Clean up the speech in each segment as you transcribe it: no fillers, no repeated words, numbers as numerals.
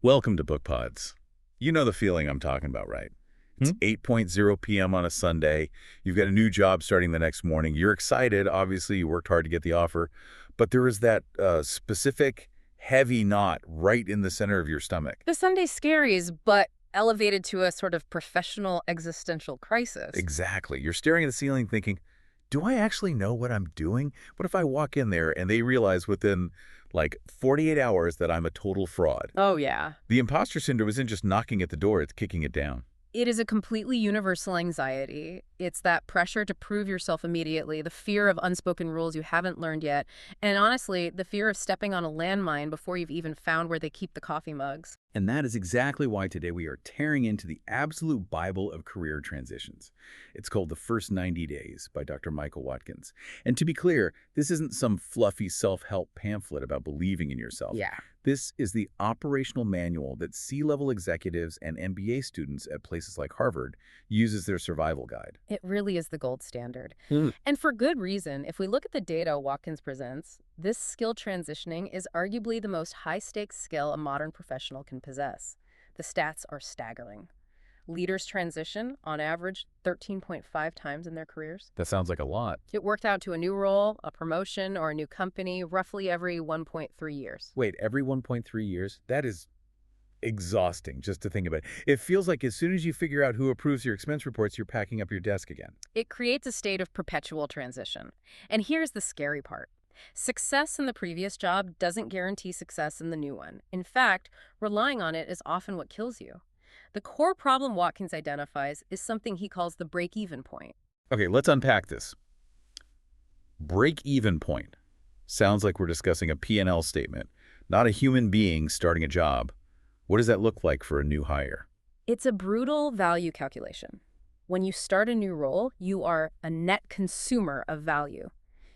Welcome to Bookpods. You know the feeling I'm talking about, right? It's Hmm? 8:00 p.m. on a Sunday. You've got a new job starting the next morning. You're excited. Obviously, you worked hard to get the offer. But there is that specific heavy knot right in the center of your stomach. The Sunday scaries, but elevated to a sort of professional existential crisis. Exactly. You're staring at the ceiling thinking, do I actually know what I'm doing? What if I walk in there and they realize within like 48 hours that I'm a total fraud? Oh, yeah. The imposter syndrome isn't just knocking at the door, it's kicking it down. It is a completely universal anxiety. It's that pressure to prove yourself immediately, the fear of unspoken rules you haven't learned yet, and honestly, the fear of stepping on a landmine before you've even found where they keep the coffee mugs. And that is exactly why today we are tearing into the absolute Bible of career transitions. It's called The First 90 Days by Dr. Michael Watkins. And to be clear, this isn't some fluffy self-help pamphlet about believing in yourself. Yeah. This is the operational manual that C-level executives and MBA students at places like Harvard use as their survival guide. It really is the gold standard. Hmm. And for good reason. If we look at the data Watkins presents, this skill transitioning is arguably the most high-stakes skill a modern professional can possess. The stats are staggering. Leaders transition, on average, 13.5 times in their careers. That sounds like a lot. It worked out to a new role, a promotion, or a new company roughly every 1.3 years. Wait, every 1.3 years? That is exhausting just to think about it. It feels like as soon as you figure out who approves your expense reports, you're packing up your desk again. It creates a state of perpetual transition. And here's the scary part. Success in the previous job doesn't guarantee success in the new one. In fact, relying on it is often what kills you. The core problem Watkins identifies is something he calls the break-even point. Okay, let's unpack this. Break-even point. Sounds like we're discussing a P&L statement, not a human being starting a job. What does that look like for a new hire? It's a brutal value calculation. When you start a new role, you are a net consumer of value.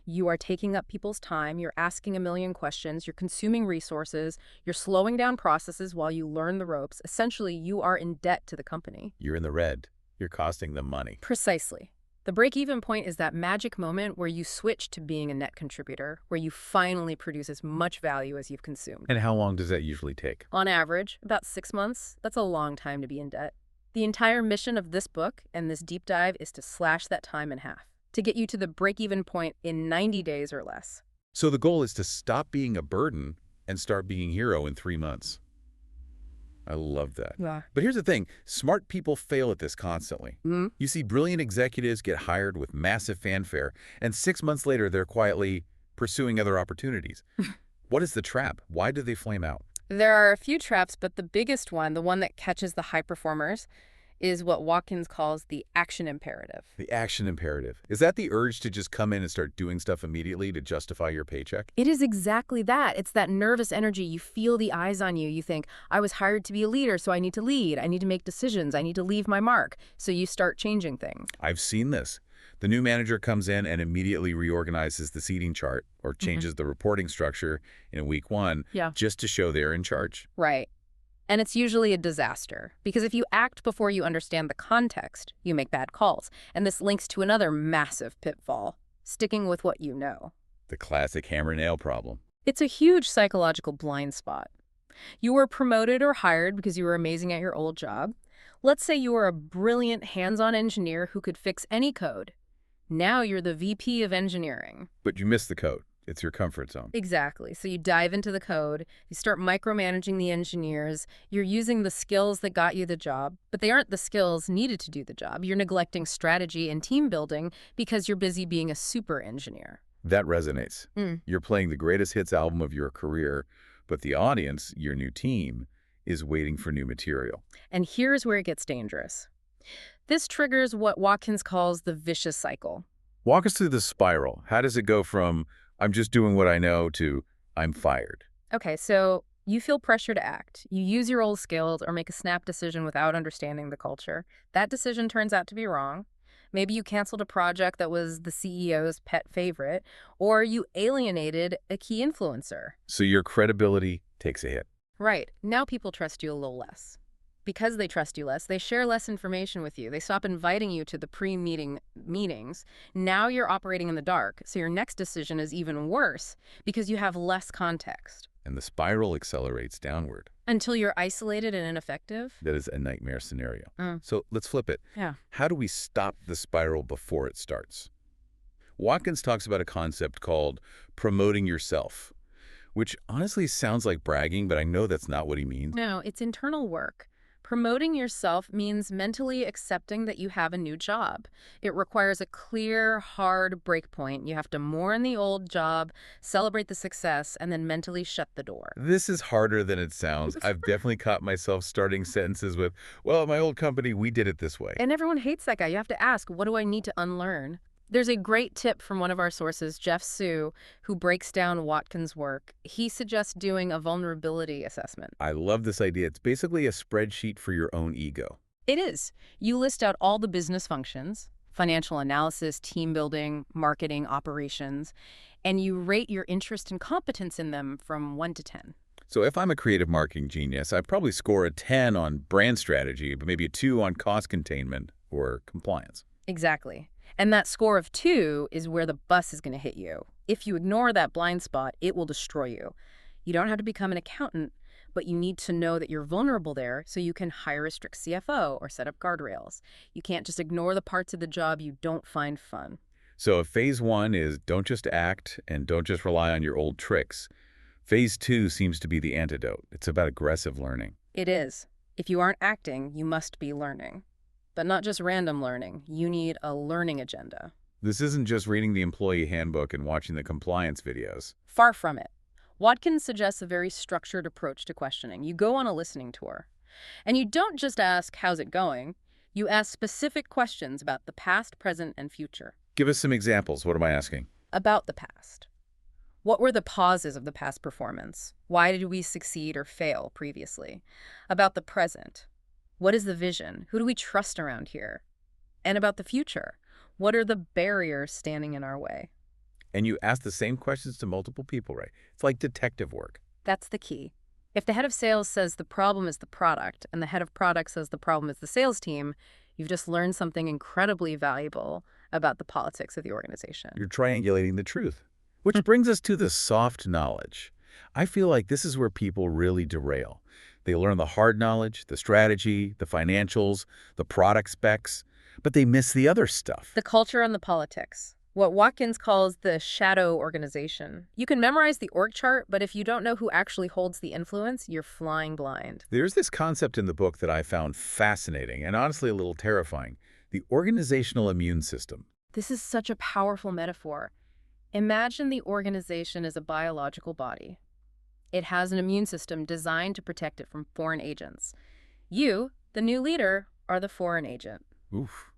You are taking up people's time, you're asking a million questions, you're consuming resources, you're slowing down processes while you learn the ropes. Essentially, you are in debt to the company. You're in the red. You're costing them money. Precisely. The break-even point is that magic moment where you switch to being a net contributor, where you finally produce as much value as you've consumed. And how long does that usually take? On average, about 6 months. That's a long time to be in debt. The entire mission of this book and this deep dive is to slash that time in half, to get you to the break-even point in 90 days or less. So the goal is to stop being a burden and start being a hero in 3 months. I love that. Yeah. But here's the thing. Smart people fail at this constantly. Mm. You see brilliant executives get hired with massive fanfare, and 6 months later, they're quietly pursuing other opportunities. What is the trap? Why do they flame out? There are a few traps, but the biggest one, the one that catches the high performers, is what Watkins calls the action imperative. The action imperative. Is that the urge to just come in and start doing stuff immediately to justify your paycheck? It is exactly that. It's that nervous energy. You feel the eyes on you. You think, I was hired to be a leader, so I need to lead. I need to make decisions. I need to leave my mark. So you start changing things. I've seen this. The new manager comes in and immediately reorganizes the seating chart or changes the reporting structure in week 1 Yeah. just to show they're in charge. Right. And it's usually a disaster, because if you act before you understand the context, you make bad calls. And this links to another massive pitfall, sticking with what you know. The classic hammer-nail problem. It's a huge psychological blind spot. You were promoted or hired because you were amazing at your old job. Let's say you were a brilliant hands-on engineer who could fix any code. Now you're the VP of engineering. But you miss the code. It's your comfort zone. Exactly. So you dive into the code, you start micromanaging the engineers, you're using the skills that got you the job, but they aren't the skills needed to do the job. You're neglecting strategy and team building because you're busy being a super engineer. That resonates. Mm. You're playing the greatest hits album of your career, but the audience, your new team, is waiting for new material. And here's where it gets dangerous. This triggers what Watkins calls the vicious cycle. Walk us through the spiral. How does it go from, I'm just doing what I know, to I'm fired? Okay, so you feel pressure to act. You use your old skills or make a snap decision without understanding the culture. That decision turns out to be wrong. Maybe you canceled a project that was the CEO's pet favorite, or you alienated a key influencer. So your credibility takes a hit. Right. Now people trust you a little less. Because they trust you less, they share less information with you. They stop inviting you to the pre-meeting meetings. Now you're operating in the dark, so your next decision is even worse because you have less context. And the spiral accelerates downward. Until you're isolated and ineffective? That is a nightmare scenario. Mm. So let's flip it. Yeah. How do we stop the spiral before it starts? Watkins talks about a concept called promoting yourself, which honestly sounds like bragging, but I know that's not what he means. No, it's internal work. Promoting yourself means mentally accepting that you have a new job. It requires a clear, hard breakpoint. You have to mourn the old job, celebrate the success, and then mentally shut the door. This is harder than it sounds. I've definitely caught myself starting sentences with, well, at my old company, we did it this way. And everyone hates that guy. You have to ask, what do I need to unlearn? There's a great tip from one of our sources, Jeff Sue, who breaks down Watkins' work. He suggests doing a vulnerability assessment. I love this idea. It's basically a spreadsheet for your own ego. It is. You list out all the business functions, financial analysis, team building, marketing, operations, and you rate your interest and competence in them from 1 to 10. So if I'm a creative marketing genius, I'd probably score a 10 on brand strategy, but maybe a 2 on cost containment or compliance. Exactly. And that score of 2 is where the bus is going to hit you. If you ignore that blind spot, it will destroy you. You don't have to become an accountant, but you need to know that you're vulnerable there so you can hire a strict CFO or set up guardrails. You can't just ignore the parts of the job you don't find fun. So if phase 1 is don't just act and don't just rely on your old tricks, phase 2 seems to be the antidote. It's about aggressive learning. It is. If you aren't acting, you must be learning. But not just random learning. You need a learning agenda. This isn't just reading the employee handbook and watching the compliance videos. Far from it. Watkins suggests a very structured approach to questioning. You go on a listening tour. And you don't just ask, how's it going? You ask specific questions about the past, present, and future. Give us some examples. What am I asking? About the past. What were the pauses of the past performance? Why did we succeed or fail previously? About the present. What is the vision? Who do we trust around here? And about the future. What are the barriers standing in our way? And you ask the same questions to multiple people, right? It's like detective work. That's the key. If the head of sales says the problem is the product and the head of product says the problem is the sales team, you've just learned something incredibly valuable about the politics of the organization. You're triangulating the truth. Which brings us to the soft knowledge. I feel like this is where people really derail. They learn the hard knowledge, the strategy, the financials, the product specs, but they miss the other stuff. The culture and the politics. What Watkins calls the shadow organization. You can memorize the org chart, but if you don't know who actually holds the influence, you're flying blind. There's this concept in the book that I found fascinating and honestly a little terrifying. The organizational immune system. This is such a powerful metaphor. Imagine the organization as a biological body. It has an immune system designed to protect it from foreign agents. You, the new leader, are the foreign agent. Oof.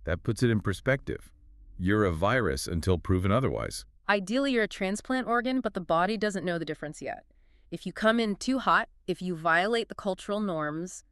That puts it in perspective. You're a virus until proven otherwise. Ideally, you're a transplant organ, but the body doesn't know the difference yet. If you come in too hot, if you violate the cultural norms,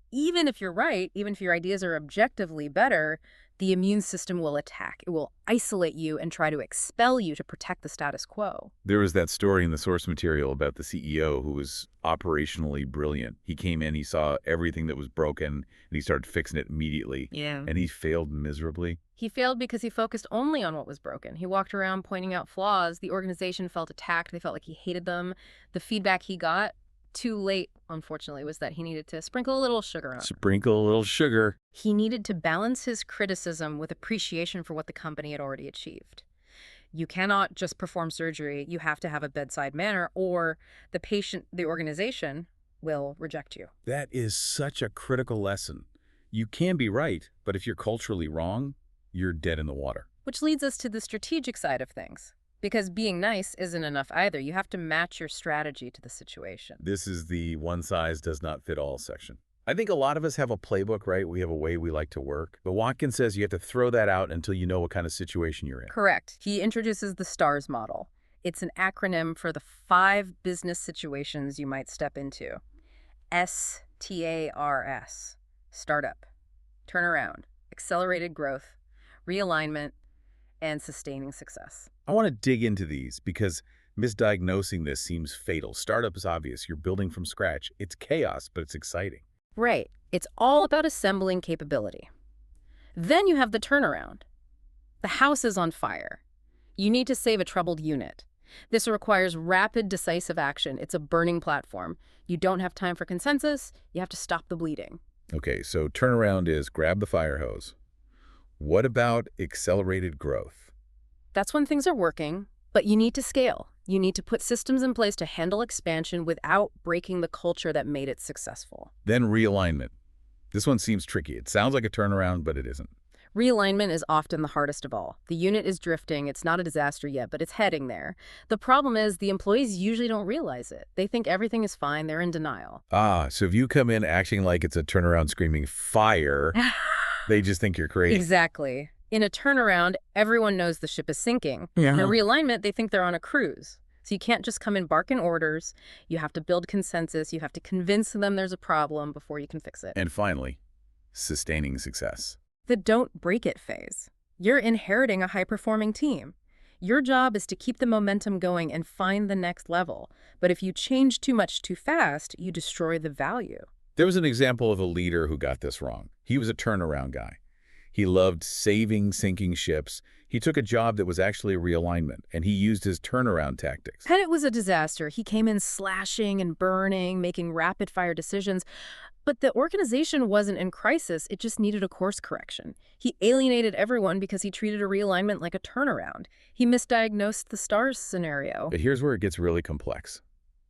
even if you're right, even if your ideas are objectively better, the immune system will attack. It will isolate you and try to expel you to protect the status quo. There was that story in the source material about the CEO who was operationally brilliant. He came in, he saw everything that was broken, and he started fixing it immediately. Yeah. And he failed miserably. He failed because he focused only on what was broken. He walked around pointing out flaws. The organization felt attacked. They felt like he hated them. The feedback he got, too late, unfortunately, was that he needed to sprinkle a little sugar on it. Sprinkle a little sugar. He needed to balance his criticism with appreciation for what the company had already achieved. You cannot just perform surgery. You have to have a bedside manner, or the patient, the organization, will reject you. That is such a critical lesson. You can be right, but if you're culturally wrong, you're dead in the water. Which leads us to the strategic side of things. Because being nice isn't enough either. You have to match your strategy to the situation. This is the one-size-does-not-fit-all section. I think a lot of us have a playbook, right? We have a way we like to work. But Watkins says you have to throw that out until you know what kind of situation you're in. Correct. He introduces the STARS model. It's an acronym for the 5 business situations you might step into. STARS. Startup, turnaround, accelerated growth, realignment, and sustaining success. I want to dig into these because misdiagnosing this seems fatal. Startup is obvious. You're building from scratch. It's chaos, but it's exciting. Right. It's all about assembling capability. Then you have the turnaround. The house is on fire. You need to save a troubled unit. This requires rapid, decisive action. It's a burning platform. You don't have time for consensus. You have to stop the bleeding. Okay, so turnaround is grab the fire hose. What about accelerated growth? That's when things are working, but you need to scale. You need to put systems in place to handle expansion without breaking the culture that made it successful. Then realignment. This one seems tricky. It sounds like a turnaround, but it isn't. Realignment is often the hardest of all. The unit is drifting. It's not a disaster yet, but it's heading there. The problem is the employees usually don't realize it. They think everything is fine. They're in denial. Ah, so if you come in acting like it's a turnaround screaming fire, they just think you're crazy. Exactly. In a turnaround, everyone knows the ship is sinking. Yeah. In a realignment, they think they're on a cruise. So you can't just come in barking orders. You have to build consensus. You have to convince them there's a problem before you can fix it. And finally, sustaining success. The don't break it phase. You're inheriting a high-performing team. Your job is to keep the momentum going and find the next level. But if you change too much too fast, you destroy the value. There was an example of a leader who got this wrong. He was a turnaround guy. He loved saving sinking ships. He took a job that was actually a realignment, and he used his turnaround tactics. And it was a disaster. He came in slashing and burning, making rapid-fire decisions. But the organization wasn't in crisis. It just needed a course correction. He alienated everyone because he treated a realignment like a turnaround. He misdiagnosed the STARS scenario. But here's where it gets really complex.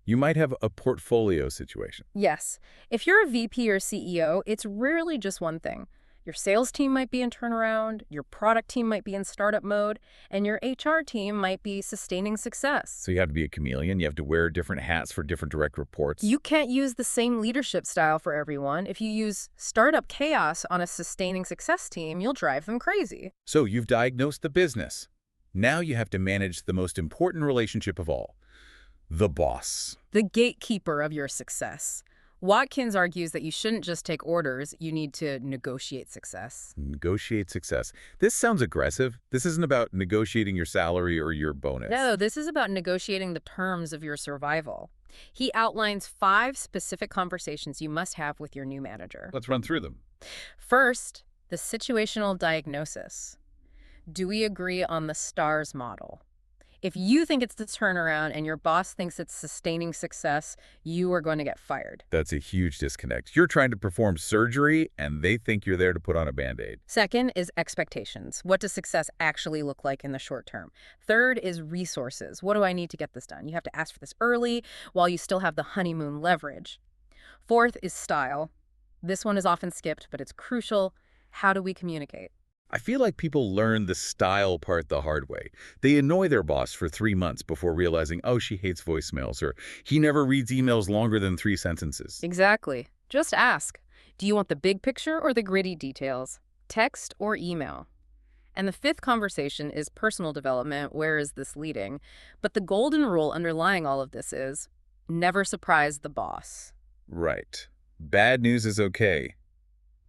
You might have a portfolio situation. Yes. If you're a VP or CEO, it's rarely just one thing. Your sales team might be in turnaround, your product team might be in startup mode, and your HR team might be sustaining success. So you have to be a chameleon. You have to wear different hats for different direct reports. You can't use the same leadership style for everyone. If you use startup chaos on a sustaining success team, you'll drive them crazy. So you've diagnosed the business. Now you have to manage the most important relationship of all, the boss. The gatekeeper of your success. Watkins argues that you shouldn't just take orders, you need to negotiate success. Negotiate success. This sounds aggressive. This isn't about negotiating your salary or your bonus. No, this is about negotiating the terms of your survival. He outlines 5 specific conversations you must have with your new manager. Let's run through them. First, the situational diagnosis. Do we agree on the STARS model? If you think it's the turnaround and your boss thinks it's sustaining success, you are going to get fired. That's a huge disconnect. You're trying to perform surgery, and they think you're there to put on a Band-Aid. Second is expectations. What does success actually look like in the short term? Third is resources. What do I need to get this done? You have to ask for this early while you still have the honeymoon leverage. Fourth is style. This one is often skipped, but it's crucial. How do we communicate? I feel like people learn the style part the hard way. They annoy their boss for 3 months before realizing, oh, she hates voicemails, or he never reads emails longer than 3 sentences. Exactly. Just ask. Do you want the big picture or the gritty details? Text or email? And the 5th conversation is personal development. Where is this leading? But the golden rule underlying all of this is never surprise the boss. Right. Bad news is okay.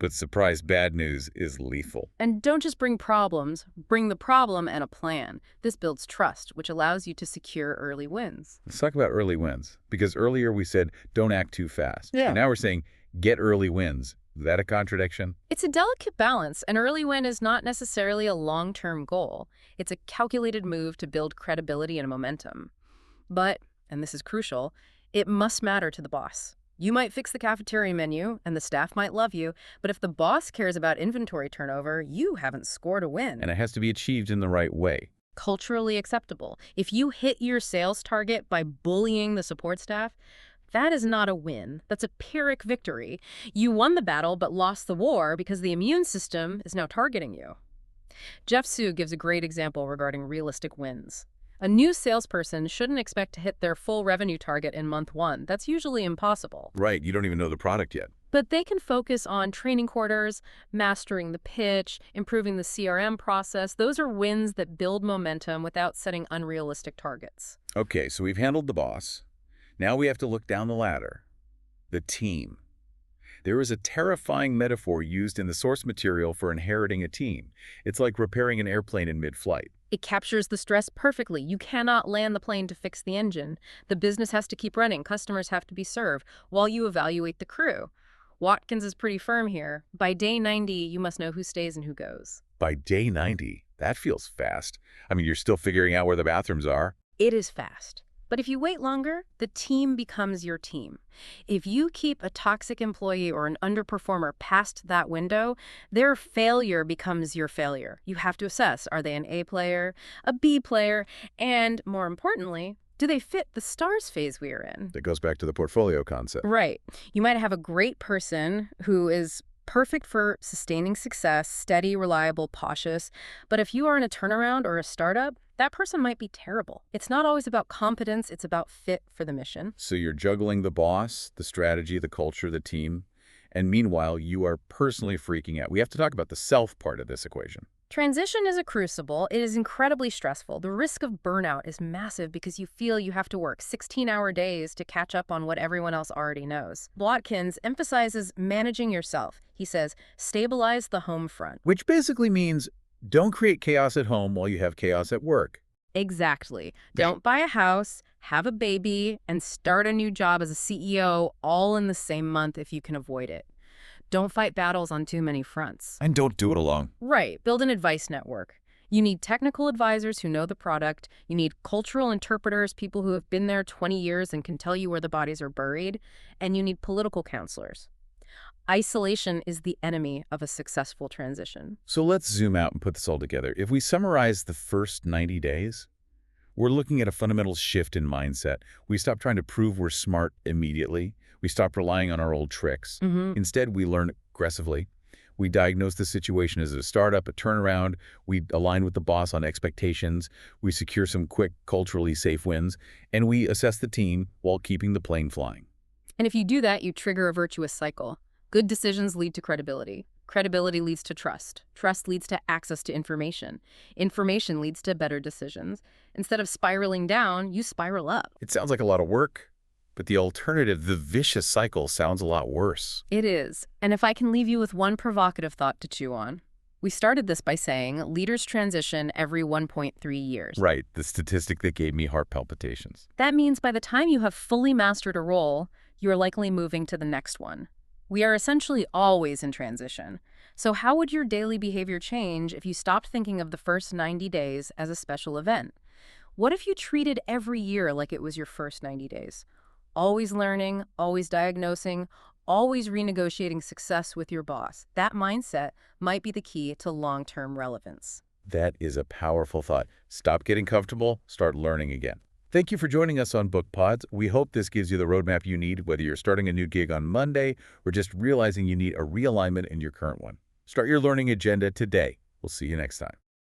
But surprise bad news is lethal. And don't just bring problems, bring the problem and a plan. This builds trust, which allows you to secure early wins. Let's talk about early wins. Because earlier we said, don't act too fast. Yeah. And now we're saying, get early wins. Is that a contradiction? It's a delicate balance. An early win is not necessarily a long-term goal. It's a calculated move to build credibility and momentum. But, and this is crucial, it must matter to the boss. You might fix the cafeteria menu, and the staff might love you, but if the boss cares about inventory turnover, you haven't scored a win. And it has to be achieved in the right way. Culturally acceptable. If you hit your sales target by bullying the support staff, that is not a win. That's a Pyrrhic victory. You won the battle but lost the war because the immune system is now targeting you. Jeff Sue gives a great example regarding realistic wins. A new salesperson shouldn't expect to hit their full revenue target in month 1. That's usually impossible. Right, you don't even know the product yet. But they can focus on training quarters, mastering the pitch, improving the CRM process. Those are wins that build momentum without setting unrealistic targets. Okay, so we've handled the boss. Now we have to look down the ladder. The team. There is a terrifying metaphor used in the source material for inheriting a team. It's like repairing an airplane in mid-flight. It captures the stress perfectly. You cannot land the plane to fix the engine. The business has to keep running. Customers have to be served while you evaluate the crew. Watkins is pretty firm here. By day 90, you must know who stays and who goes. By day 90, that feels fast. I mean, you're still figuring out where the bathrooms are. It is fast. But if you wait longer, the team becomes your team. If you keep a toxic employee or an underperformer past that window, their failure becomes your failure. You have to assess, are they an A player, a B player, and more importantly, do they fit the stars phase we are in? That goes back to the portfolio concept. Right. You might have a great person who is perfect for sustaining success, steady, reliable, cautious. But if you are in a turnaround or a startup, that person might be terrible. It's not always about competence, it's about fit for the mission. So you're juggling the boss, the strategy, the culture, the team, and meanwhile, you are personally freaking out. We have to talk about the self part of this equation. Transition is a crucible. It is incredibly stressful. The risk of burnout is massive because you feel you have to work 16-hour days to catch up on what everyone else already knows. Watkins emphasizes managing yourself. He says, stabilize the home front. Which basically means don't create chaos at home while you have chaos at work. Exactly. Don't buy a house, have a baby, and start a new job as a CEO all in the same month if you can avoid it. Don't fight battles on too many fronts. And don't do it alone. Right. Build an advice network. You need technical advisors who know the product. You need cultural interpreters, people who have been there 20 years and can tell you where the bodies are buried. And you need political counselors. Isolation is the enemy of a successful transition. So let's zoom out and put this all together. If we summarize the first 90 days, we're looking at a fundamental shift in mindset. We stop trying to prove we're smart immediately. We stop relying on our old tricks. Instead, we learn aggressively. We diagnose the situation as a startup, a turnaround. We align with the boss on expectations. We secure some quick, culturally safe wins. And we assess the team while keeping the plane flying. And if you do that, you trigger a virtuous cycle. Good decisions lead to credibility. Credibility leads to trust. Trust leads to access to information. Information leads to better decisions. Instead of spiraling down, you spiral up. It sounds like a lot of work, but the alternative, the vicious cycle, sounds a lot worse. It is. And if I can leave you with one provocative thought to chew on. We started this by saying leaders transition every 1.3 years. Right, the statistic that gave me heart palpitations. That means by the time you have fully mastered a role, you are likely moving to the next one. We are essentially always in transition. So how would your daily behavior change if you stopped thinking of the first 90 days as a special event? What if you treated every year like it was your first 90 days? Always learning, always diagnosing, always renegotiating success with your boss. That mindset might be the key to long-term relevance. That is a powerful thought. Stop getting comfortable, start learning again. Thank you for joining us on Bookpods. We hope this gives you the roadmap you need, whether you're starting a new gig on Monday or just realizing you need a realignment in your current one. Start your learning agenda today. We'll see you next time.